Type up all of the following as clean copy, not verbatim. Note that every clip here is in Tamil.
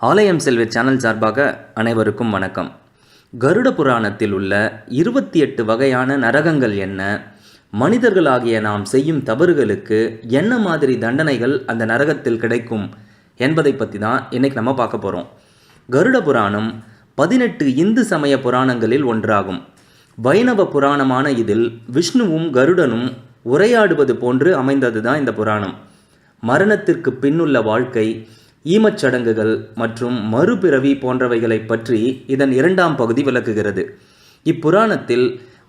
ஆலயம் செல்வர் சேனல் சார்பாக அனைவருக்கும் வணக்கம். கருட புராணத்தில் உள்ள 28 வகையான நரகங்கள் என்ன, மனிதர்களாகிய நாம் செய்யும் தவறுகளுக்கு என்ன மாதிரி தண்டனைகள் அந்த நரகத்தில் கிடைக்கும் என்பதை பற்றி தான் இன்றைக்கி நம்ம பார்க்க போகிறோம். கருட புராணம் 18 இந்து சமய புராணங்களில் ஒன்றாகும். வைணவ புராணமான இதில் விஷ்ணுவும் கருடனும் உரையாடுவது போன்று அமைந்தது தான் இந்த புராணம். மரணத்திற்கு பின்னுள்ள வாழ்க்கை, ஈமச்சடங்குகள் மற்றும் மறுபிறவி போன்றவைகளை பற்றி இதன் 2ஆம் பகுதி விளக்குகிறது. இப்புராணத்தில்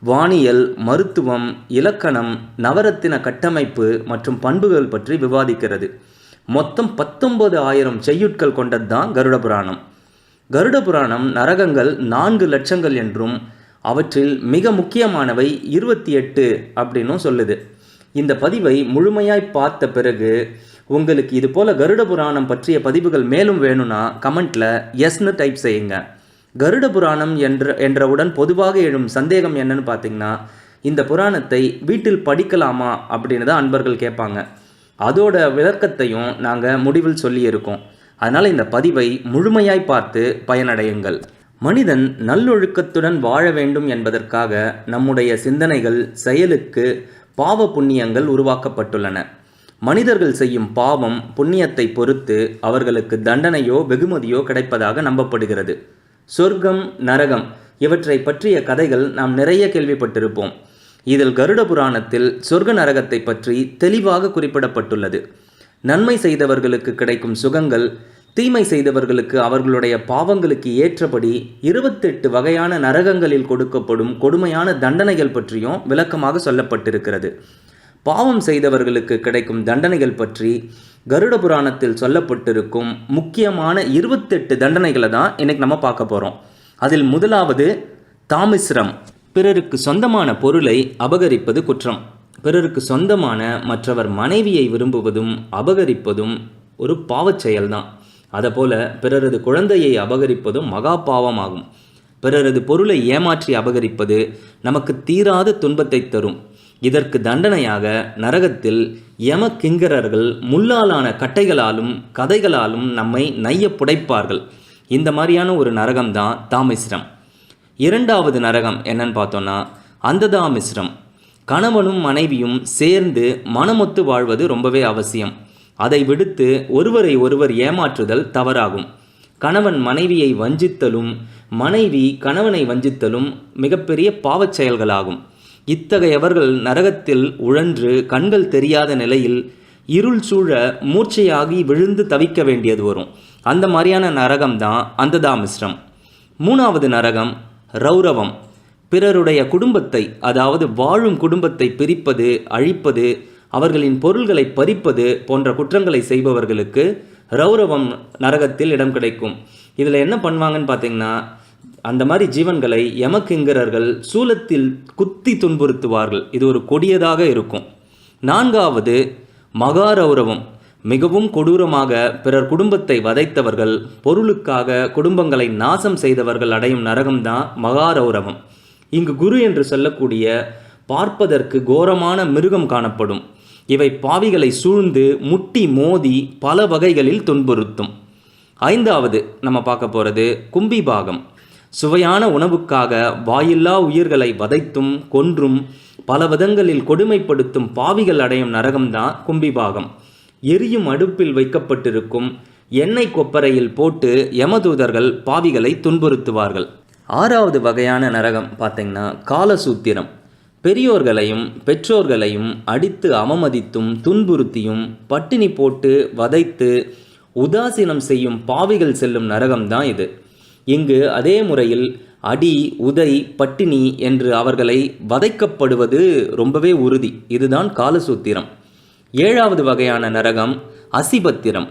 வானியல், மருத்துவம், இலக்கணம், நவரத்தின கட்டமைப்பு மற்றும் பண்புகள் பற்றி விவாதிக்கிறது. மொத்தம் 19,000 செய்யுட்கள் கொண்டது தான் கருட புராணம். கருட புராணம் நரகங்கள் 4 லட்சங்கள் என்றும் அவற்றில் மிக முக்கியமானவை 28 அப்படின்னும் சொல்லுது. இந்த பதிவை முழுமையாய் பார்த்த பிறகு உங்களுக்கு இது போல் கருட புராணம் பற்றிய பதிவுகள் மேலும் வேணும்னா கமெண்ட்டில் எஸ்ன்னு டைப் செய்யுங்க. கருட புராணம் என்றவுடன் பொதுவாக எழும் சந்தேகம் என்னன்னு பார்த்தீங்கன்னா, இந்த புராணத்தை வீட்டில் படிக்கலாமா அப்படின்னு தான் அன்பர்கள் கேட்பாங்க. அதோட விளக்கத்தையும் நாங்கள் முடிவில் சொல்லியிருக்கோம். அதனால் இந்த பதிவை முழுமையாய் பார்த்து பயனடையுங்கள். மனிதன் நல்லொழுக்கத்துடன் வாழ வேண்டும் என்பதற்காக நம்முடைய சிந்தனைகள், செயலுக்கு பாவ புண்ணியங்கள் உருவாக்கப்பட்டுள்ளன. மனிதர்கள் செய்யும் பாவம் புண்ணியத்தை பொறுத்து அவர்களுக்கு தண்டனையோ வெகுமதியோ கிடைப்பதாக நம்பப்படுகிறது. சொர்க்கம், நரகம் இவற்றை பற்றிய கதைகள் நாம் நிறைய கேள்விப்பட்டிருப்போம். இதில் கருட புராணத்தில் சொர்க்க நரகத்தை பற்றி தெளிவாக குறிப்பிடப்பட்டுள்ளது. நன்மை செய்தவர்களுக்கு கிடைக்கும் சுகங்கள், தீமை செய்தவர்களுக்கு அவர்களுடைய பாவங்களுக்கு ஏற்றபடி 28 வகையான நரகங்களில் கொடுக்கப்படும் கொடுமையான தண்டனைகள் பற்றியும் விளக்கமாக சொல்லப்பட்டிருக்கிறது. பாவம் செய்தவர்களுக்கு கிடைக்கும் தண்டனைகள் பற்றி கருட புராணத்தில் சொல்லப்பட்டிருக்கும் முக்கியமான 28 தண்டனைகளை தான் இன்னைக்கு நம்ம பார்க்க போகிறோம். அதில் முதலாவது தாமிஸ்ரம். பிறருக்கு சொந்தமான பொருளை அபகரிப்பது குற்றம். பிறருக்கு சொந்தமான மற்றவர் மனைவியை விரும்புவதும் அபகரிப்பதும் ஒரு பாவச் செயல்தான். அதேபோல பிறரது குழந்தையை அபகரிப்பதும் மகா பாவமாகும். பிறரது பொருளை ஏமாற்றி அபகரிப்பது நமக்கு தீராத துன்பத்தை தரும். இதற்கு தண்டனையாக நரகத்தில் யம கிங்கரர்கள் முள்ளாலான கட்டைகளாலும் கதைகளாலும் நம்மை நைய புடைப்பார்கள். இந்த மாதிரியான ஒரு நரகம்தான் தாமிஸ்ரம். 2வது நரகம் என்னன்னு பார்த்தோன்னா அந்ததாமிஸ்ரம். கணவனும் மனைவியும் சேர்ந்து மனமொத்து வாழ்வது ரொம்பவே அவசியம். அதை விடுத்து ஒருவரை ஒருவர் ஏமாற்றுதல் தவறாகும். கணவன் மனைவியை வஞ்சித்தலும் மனைவி கணவனை வஞ்சித்தலும் மிகப்பெரிய பாவச் செயல்களாகும். இத்தகையவர்கள் நரகத்தில் உழன்று கண்கள் தெரியாத நிலையில் இருள் சூழ மூர்ச்சையாகி விழுந்து தவிக்க வேண்டியது வரும். அந்த மாதிரியான நரகம்தான் அந்ததாமிஸ்ரம். 3வது நரகம் ரௌரவம். பிறருடைய குடும்பத்தை, அதாவது வாழும் குடும்பத்தை பிரிப்பது, அழிப்பது, அவர்களின் பொருள்களை பறிப்பது போன்ற குற்றங்களை செய்பவர்களுக்கு ரௌரவம் நரகத்தில் இடம் கிடைக்கும். இதில் என்ன பண்ணுவாங்கன்னு பார்த்தீங்கன்னா, அந்த மாதிரி ஜீவன்களை யமகிங்கரர்கள் சூலத்தில் குத்தி துன்புறுத்துவார்கள். இது ஒரு கொடியதாக இருக்கும். 4வது மகாரௌரவம். மிகவும் கொடூரமாக பிறர் குடும்பத்தை வதைத்தவர்கள், பொருளுக்காக குடும்பங்களை நாசம் செய்தவர்கள் அடையும் நரகம்தான் மகாரௌரவம். இங்கு குரு என்று சொல்லக்கூடிய பார்ப்பதற்கு கோரமான மிருகம் காணப்படும். இவை பாவிகளை சூழ்ந்து முட்டி மோதி பல வகைகளில் துன்புறுத்தும். 5வது நம்ம பார்க்க போகிறது கும்பிபாகம். சுவையான உணவுக்காக வாயில்லா உயிர்களை வதைத்தும் கொன்றும் பல விதங்களில் கொடுமைப்படுத்தும் பாவிகள் அடையும் நரகம்தான் கும்பிபாகம். எரியும் அடுப்பில் வைக்கப்பட்டிருக்கும் எண்ணெய் கொப்பரையில் போட்டு யமதூதர்கள் பாவிகளை துன்புறுத்துவார்கள். 6வது வகையான நரகம் பார்த்தீங்கன்னா காலசூத்திரம். பெரியோர்களையும் பெற்றோர்களையும் அடித்து அவமதித்தும் துன்புறுத்தியும் பட்டினி போட்டு வதைத்து உதாசீனம் செய்யும் பாவிகள் செல்லும் நரகம்தான் இது. இங்கு அதே முறையில் அடி, உதை, பட்டினி என்று அவர்களை வதைக்கப்படுவது ரொம்பவே உறுதி. இதுதான் காலசூத்திரம். 7வது வகையான நரகம் அசிபத்திரம்.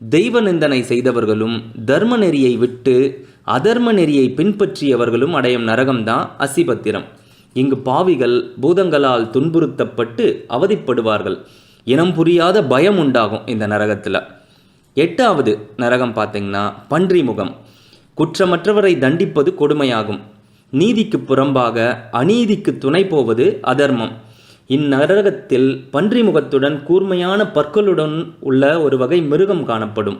தெய்வ நிந்தனை செய்தவர்களும் தர்ம நெறியை விட்டு அதர்ம நெறியை பின்பற்றியவர்களும் அடையும் நரகம்தான் அசிபத்திரம். இங்கு பாவிகள் பூதங்களால் துன்புறுத்தப்பட்டு அவதிப்படுவார்கள். இனம் புரியாத பயம் உண்டாகும் இந்த நரகத்தில். 8வது நரகம் பார்த்தீங்கன்னா பன்றிமுகம். குற்றமற்றவரை தண்டிப்பது கொடுமையாகும். நீதிக்கு புறம்பாக அநீதிக்கு துணை போவது அதர்மம். இந்நரகத்தில் பன்றிமுகத்துடன் கூர்மையான பற்களுடன் உள்ள ஒரு வகை மிருகம் காணப்படும்.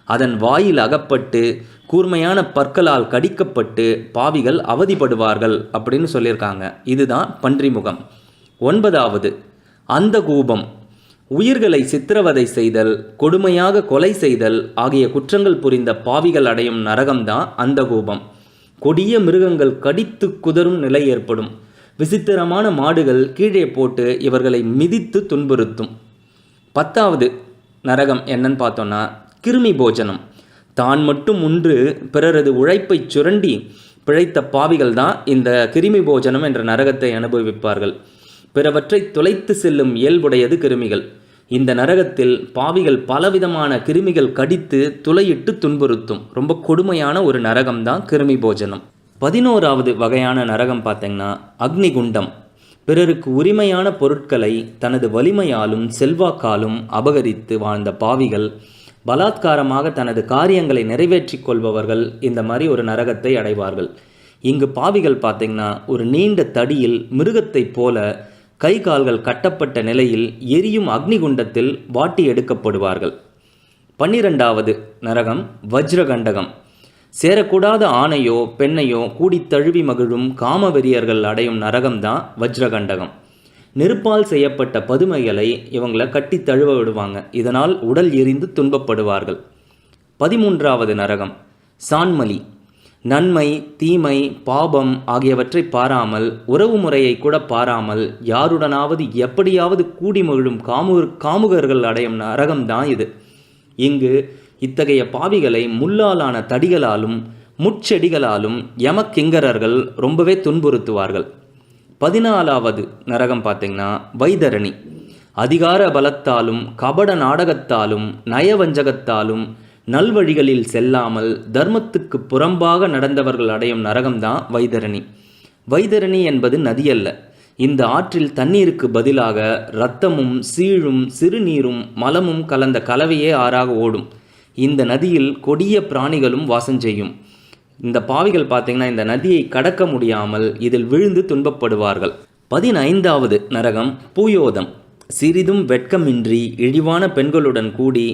அதன் வாயில் அகப்பட்டு கூர்மையான பற்களால் கடிக்கப்பட்டு பாவிகள் அவதிப்படுவார்கள் அப்படின்னு சொல்லியிருக்காங்க. இதுதான் பன்றிமுகம். 9வது அந்தகூபம். உயிர்களை சித்திரவதை செய்தல், கொடுமையாக கொலை செய்தல் ஆகிய குற்றங்கள் புரிந்த பாவிகள் அடையும் நரகம்தான் அந்தகூபம். கொடிய மிருகங்கள் கடித்து குதறும் நிலை ஏற்படும். விசித்திரமான மாடுகள் கீழே போட்டு இவர்களை மிதித்து துன்புறுத்தும். 10வது நரகம் என்னன்னு பார்த்தோன்னா கிருமி போஜனம். தான் மட்டும் உண்டு பிறரது உழைப்பை சுரண்டி பிழைத்த பாவிகள் தான் இந்த கிருமி போஜனம் என்ற நரகத்தை அனுபவிப்பார்கள். பிறவற்றை துளைத்து செல்லும் இயல்புடையது கிருமிகள். இந்த நரகத்தில் பாவிகள் பலவிதமான கிருமிகள் கடித்து துளையிட்டு துன்புறுத்தும். ரொம்ப கொடுமையான ஒரு நரகம்தான் கிருமி போஜனம். 11வது வகையான நரகம் பார்த்தீங்கன்னா அக்னிகுண்டம். பிறருக்கு உரிமையான பொருட்களை தனது வலிமையாலும் செல்வாக்காலும் அபகரித்து வாழ்ந்த பாவிகள், பலாத்காரமாக தனது காரியங்களை நிறைவேற்றி கொள்பவர்கள் இந்த மாதிரி ஒரு நரகத்தை அடைவார்கள். இங்கு பாவிகள் பார்த்தீங்கன்னா ஒரு நீண்ட தடியில் மிருகத்தைப் போல கை கால்கள் கட்டப்பட்ட நிலையில் எரியும் அக்னிகுண்டத்தில் வாட்டி எடுக்கப்படுவார்கள். 12வது நரகம் வஜ்ரகண்டகம். சேரக்கூடாத ஆணையோ பெண்ணையோ கூடி தழுவி மகிழும் காமவெறியர்கள் அடையும் நரகம்தான் வஜ்ரகண்டகம். நெருப்பால் செய்யப்பட்ட பதுமைகளை இவங்களை கட்டி தழுவ விடுவாங்க. இதனால் உடல் எரிந்து துன்பப்படுவார்கள். 13வது நரகம் சான்மலி. நன்மை தீமை பாபம் ஆகியவற்றை பாராமல், உறவு முறையை கூட பாராமல் யாருடனாவது எப்படியாவது கூடி மகிழும் காமுகர்கள் அடையும் நரகம்தான் இது. இங்கு இத்தகைய பாவிகளை முள்ளாலான தடிகளாலும் முட்செடிகளாலும் யமக்கிங்கரர்கள் ரொம்பவே துன்புறுத்துவார்கள். 14வது நரகம் பார்த்தீங்கன்னா வைதரணி. அதிகார பலத்தாலும் கபட நாடகத்தாலும் நயவஞ்சகத்தாலும் நல்வழிகளில் செல்லாமல் தர்மத்துக்கு புறம்பாக நடந்தவர்கள் அடையும் நரகம்தான் வைதரணி. வைதரணி என்பது நதியல்ல. இந்த ஆற்றில் தண்ணீருக்கு பதிலாக இரத்தமும் சீழும் சிறுநீரும் மலமும் கலந்த கலவையே ஆறாக ஓடும். இந்த நதியில் கொடிய பிராணிகளும் வாசம் செய்யும். இந்த பாவிகள் பார்த்தீங்கன்னா இந்த நதியை கடக்க முடியாமல் இதில் விழுந்து துன்பப்படுவார்கள். 15வது நரகம் பூயோதம். சிறிதும் வெட்கமின்றி இழிவான பெண்களுடன் கூடி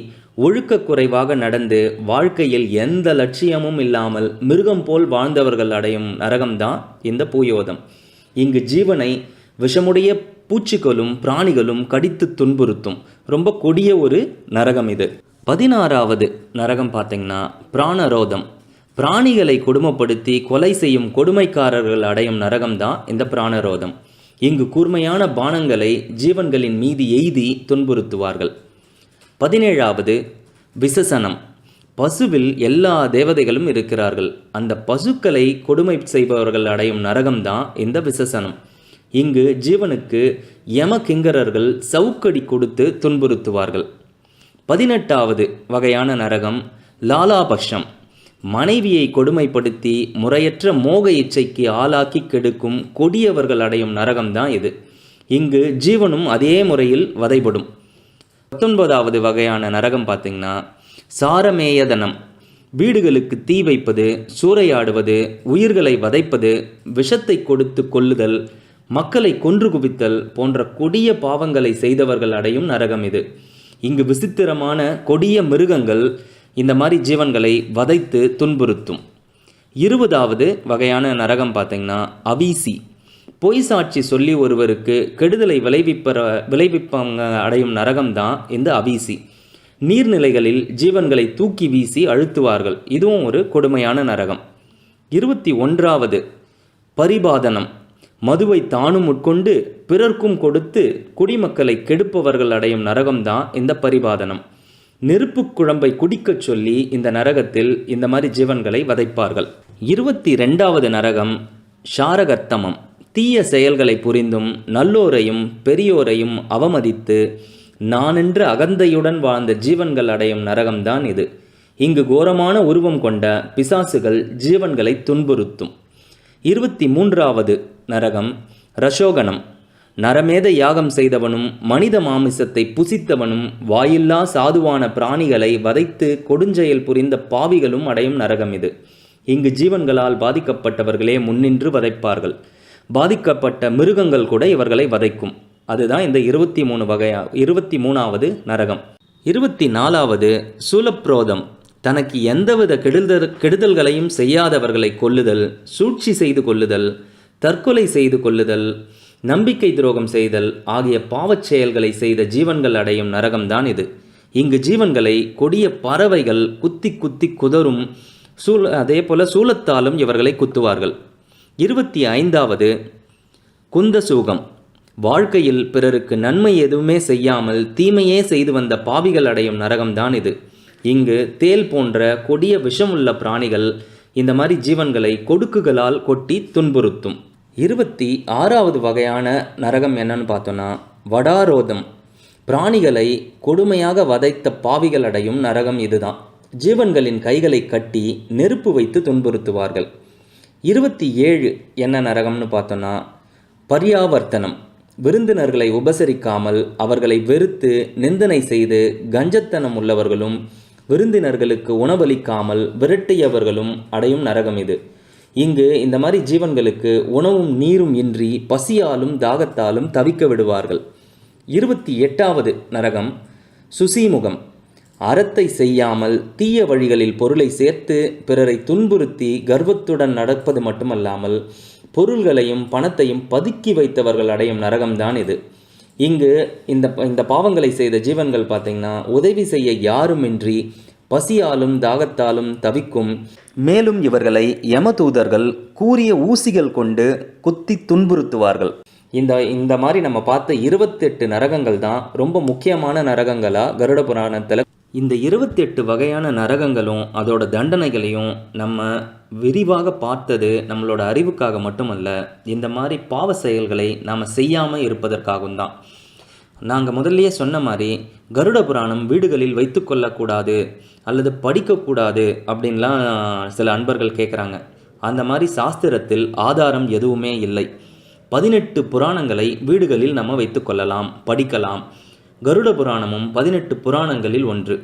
ஒழுக்க குறைவாக நடந்து வாழ்க்கையில் எந்த லட்சியமும் இல்லாமல் மிருகம் போல் வாழ்ந்தவர்கள் அடையும் நரகம்தான் இந்த பூயோதம். இங்கு ஜீவனை விஷமுடைய பூச்சிகளும் பிராணிகளும் கடித்து துன்புறுத்தும். ரொம்ப கொடிய ஒரு நரகம் இது. 16வது நரகம் பார்த்தீங்கன்னா பிராணரோதம். பிராணிகளை கொடுமைப்படுத்தி கொலை செய்யும் கொடுமைக்காரர்கள் அடையும் நரகம்தான் இந்த பிராணரோதம். இங்கு கூர்மையான பானங்களை ஜீவன்களின் மீது எய்தி துன்புறுத்துவார்கள். 17வது விசசனம். பசுவில் எல்லா தேவதைகளும் இருக்கிறார்கள். அந்த பசுக்களை கொடுமை செய்பவர்கள் அடையும் நரகம்தான் இந்த விசசனம். இங்கு ஜீவனுக்கு யம கிங்கரர்கள் சவுக்கடி கொடுத்து துன்புறுத்துவார்கள். 18வது வகையான நரகம் லாலாபக்ஷம். மனைவியை கொடுமைப்படுத்தி முறையற்ற மோக இச்சைக்கு ஆளாக்கி கெடுக்கும் கொடியவர்கள் அடையும் நரகம்தான் இது. இங்கு ஜீவனும் அதே முறையில் வதைப்படும். 19வது வகையான நரகம் பார்த்தீங்கன்னா சாரமேயதனம். வீடுகளுக்கு தீ வைப்பது, சூறையாடுவது, உயிர்களை வதைப்பது, விஷத்தை கொடுத்து கொல்லுதல், மக்களை கொன்று குவித்தல் போன்ற கொடிய பாவங்களை செய்தவர்கள் அடையும் நரகம் இது. இங்கு விசித்திரமான கொடிய மிருகங்கள் இந்த மாதிரி ஜீவன்களை வதைத்து துன்புறுத்தும். 20வது வகையான நரகம் பார்த்தீங்கன்னா அவீசி. பொய் சாட்சி சொல்லி ஒருவருக்கு கெடுதலை விளைவிப்பவங்க அடையும் நரகம்தான் இந்த அவீசி. நீர்நிலைகளில் ஜீவன்களை தூக்கி வீசி அழுத்துவார்கள். இதுவும் ஒரு கொடுமையான நரகம். 21வது பரிபாதனம். மதுவை தானும் உட்கொண்டு பிறர்க்கும் கொடுத்து குடிமக்களை கெடுப்பவர்கள் அடையும் நரகம்தான் இந்த பரிபாதனம். நெருப்பு குழம்பை குடிக்கச் சொல்லி இந்த நரகத்தில் இந்த மாதிரி ஜீவன்களை வதைப்பார்கள். 22வது நரகம் ஷாரகர்த்தமம். தீய செயல்களை புரிந்தும் நல்லோரையும் பெரியோரையும் அவமதித்து நானென்று அகந்தையுடன் வாழ்ந்த ஜீவன்கள் அடையும் நரகம்தான் இது. இங்கு கோரமான உருவம் கொண்ட பிசாசுகள் ஜீவன்களை துன்புறுத்தும். 23வது நரகம் ரசோகணம். நரமேத யாகம் செய்தவனும் மனித மாமிசத்தை புசித்தவனும் வாயில்லா சாதுவான பிராணிகளை வதைத்து கொடுஞ்செயல் புரிந்த பாவிகளும் அடையும் நரகம் இது. இங்கு ஜீவன்களால் பாதிக்கப்பட்டவர்களே முன்னின்று வதைப்பார்கள். பாதிக்கப்பட்ட மிருகங்கள் கூட இவர்களை வதைக்கும். அதுதான் இந்த 23வது நரகம். 24வது சூலப்ரோதம். தனக்கு எந்தவித கெடுதல்களையும் செய்யாதவர்களை கொல்லுதல், சூழ்ச்சி செய்து கொள்ளுதல், தற்கொலை செய்து கொள்ளுதல், நம்பிக்கை துரோகம் செய்தல் ஆகிய பாவச் செயல்களை செய்த ஜீவன்கள் அடையும் நரகம்தான் இது. இங்கு ஜீவன்களை கொடிய பறவைகள் குத்தி குத்தி குதறும். அதே போல சூலத்தாலும் இவர்களை குத்துவார்கள். 25வது குந்தசூகம். வாழ்க்கையில் பிறருக்கு நன்மை எதுவுமே செய்யாமல் தீமையே செய்து வந்த பாவிகள் அடையும் நரகம்தான் இது. இங்கு தேல் போன்ற கொடிய விஷமுள்ள பிராணிகள் இந்த மாதிரி ஜீவன்களை கொடுக்குகளால் கொட்டி துன்புறுத்தும். 26வது வகையான நரகம் என்னன்னு பார்த்தோன்னா வடாரோதம். பிராணிகளை கொடுமையாக வதைத்த பாவிகள் அடையும் நரகம் இதுதான். ஜீவன்களின் கைகளை கட்டி நெருப்பு வைத்து துன்புறுத்துவார்கள். 27 என்ன நரகம்னு பார்த்தோன்னா பர்யாவர்த்தனம். விருந்தினர்களை உபசரிக்காமல் அவர்களை வெறுத்து நிந்தனை செய்து கஞ்சத்தனம் உள்ளவர்களும் விருந்தினர்களுக்கு உணவளிக்காமல் விரட்டியவர்களும் அடையும் நரகம் இது. இங்கு இந்த மாதிரி ஜீவன்களுக்கு உணவும் நீரும் இன்றி பசியாலும் தாகத்தாலும் தவிக்க விடுவார்கள். 28வது நரகம் சுசீமுகம். அறத்தை செய்யாமல் தீய வழிகளில் பொருளை சேர்த்து பிறரை துன்புறுத்தி கர்வத்துடன் நடப்பது மட்டுமல்லாமல் பொருள்களையும் பணத்தையும் பதுக்கி வைத்தவர்கள் அடையும் நரகம்தான் இது. இங்கு இந்த பாவங்களை செய்த ஜீவன்கள் பார்த்திங்கன்னா உதவி செய்ய யாருமின்றி பசியாலும் தாகத்தாலும் தவிக்கும். மேலும் இவர்களை யமதூதர்கள் கூரிய ஊசிகள் கொண்டு குத்தி துன்புறுத்துவார்கள். இந்த மாதிரி நம்ம பார்த்த 28 நரகங்கள் தான் ரொம்ப முக்கியமான நரகங்களாக கருட புராணத்தில். இந்த 28 வகையான நரகங்களும் அதோட தண்டனைகளையும் நம்ம விரிவாக பார்த்தது நம்மளோட அறிவுக்காக மட்டுமல்ல, இந்த மாதிரி பாவ செயல்களை நாம் செய்யாமல் இருப்பதற்காகவும் தான். நாங்கள் முதல்லையே சொன்ன மாதிரி கருட புராணம் வீடுகளில் வைத்து கொள்ளக்கூடாது அல்லது படிக்கக்கூடாது அப்படின்லாம் சில அன்பர்கள் கேட்குறாங்க. அந்த மாதிரி சாஸ்திரத்தில் ஆதாரம் எதுவுமே இல்லை. 18 புராணங்களை வீடுகளில் நம்ம வைத்து கொள்ளலாம், படிக்கலாம். கருட புராணமும் 18 புராணங்களில் ஒன்று.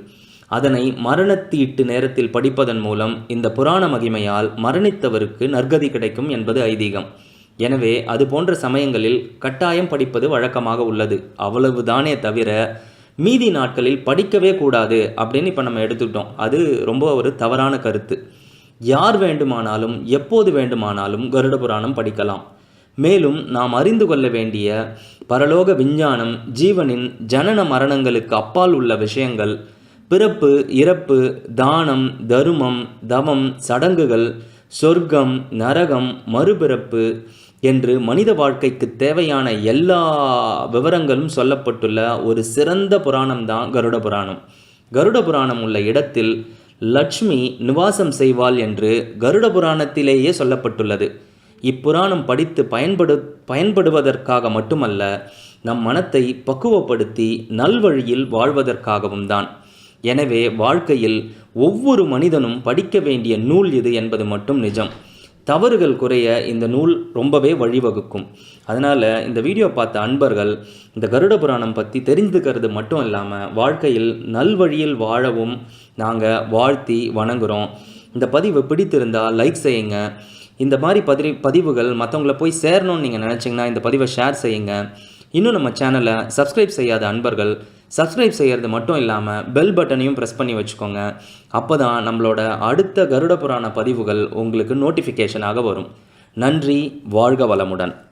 அதனை மரணத்தீட்டு நேரத்தில் படிப்பதன் மூலம் இந்த புராண மகிமையால் மரணித்தவருக்கு நற்கதி கிடைக்கும் என்பது ஐதீகம். எனவே அது போன்ற சமயங்களில் கட்டாயம் படிப்பது வழக்கமாக உள்ளது. அவ்வளவுதானே தவிர மீதி நாட்களில் படிக்கவே கூடாது அப்படின்னு இப்போ நம்ம எடுத்துக்கிட்டோம். அது ரொம்ப ஒரு தவறான கருத்து. யார் வேண்டுமானாலும் எப்போது வேண்டுமானாலும் கருட புராணம் படிக்கலாம். மேலும் நாம் அறிந்து கொள்ள வேண்டிய பரலோக விஞ்ஞானம், ஜீவனின் ஜனன மரணங்களுக்கு அப்பால் உள்ள விஷயங்கள், பிறப்பு இறப்பு, தானம் தருமம், தவம், சடங்குகள், சொர்க்கம், நரகம், மறுபிறப்பு என்று மனித வாழ்க்கைக்கு தேவையான எல்லா விவரங்களும் சொல்லப்பட்டுள்ள ஒரு சிறந்த புராணம்தான் கருட புராணம். கருட புராணம் உள்ள இடத்தில் லட்சுமி நிவாசம் செய்வாள் என்று கருட புராணத்திலேயே சொல்லப்பட்டுள்ளது. இப்புராணம் படித்து பயன்படுவதற்காக மட்டுமல்ல, நம் மனத்தை பக்குவப்படுத்தி நல்வழியில் வாழ்வதற்காகவும் தான். எனவே வாழ்க்கையில் ஒவ்வொரு மனிதனும் படிக்க வேண்டிய நூல் இது என்பது மட்டும் நிஜம். தவறுகள் குறைய இந்த நூல் ரொம்பவே வழிவகுக்கும். அதனால் இந்த வீடியோ பார்த்த அன்பர்கள் இந்த கருட புராணம் பற்றி தெரிஞ்சுக்கிறது மட்டும் இல்லாமல் வாழ்க்கையில் நல்வழியில் வாழவும் நாங்கள் வாழ்த்தி வணங்குகிறோம். இந்த பதிவு பிடித்திருந்தால் லைக் செய்யுங்க. இந்த மாதிரி பதிவுகள் மற்றவங்கள போய் சேரணும்னு நீங்கள் நினச்சிங்கன்னா இந்த பதிவை ஷேர் செய்யுங்க. இன்னும் நம்ம சேனலை சப்ஸ்கிரைப் செய்யாத அன்பர்கள் சப்ஸ்கிரைப் செய்கிறது மட்டும் இல்லாமல் பெல் பட்டனையும் ப்ரெஸ் பண்ணி வச்சுக்கோங்க. அப்போ தான் நம்மளோட அடுத்த கருட புராண பதிவுகள் உங்களுக்கு நோட்டிஃபிகேஷனாக வரும். நன்றி. வாழ்க வளமுடன்.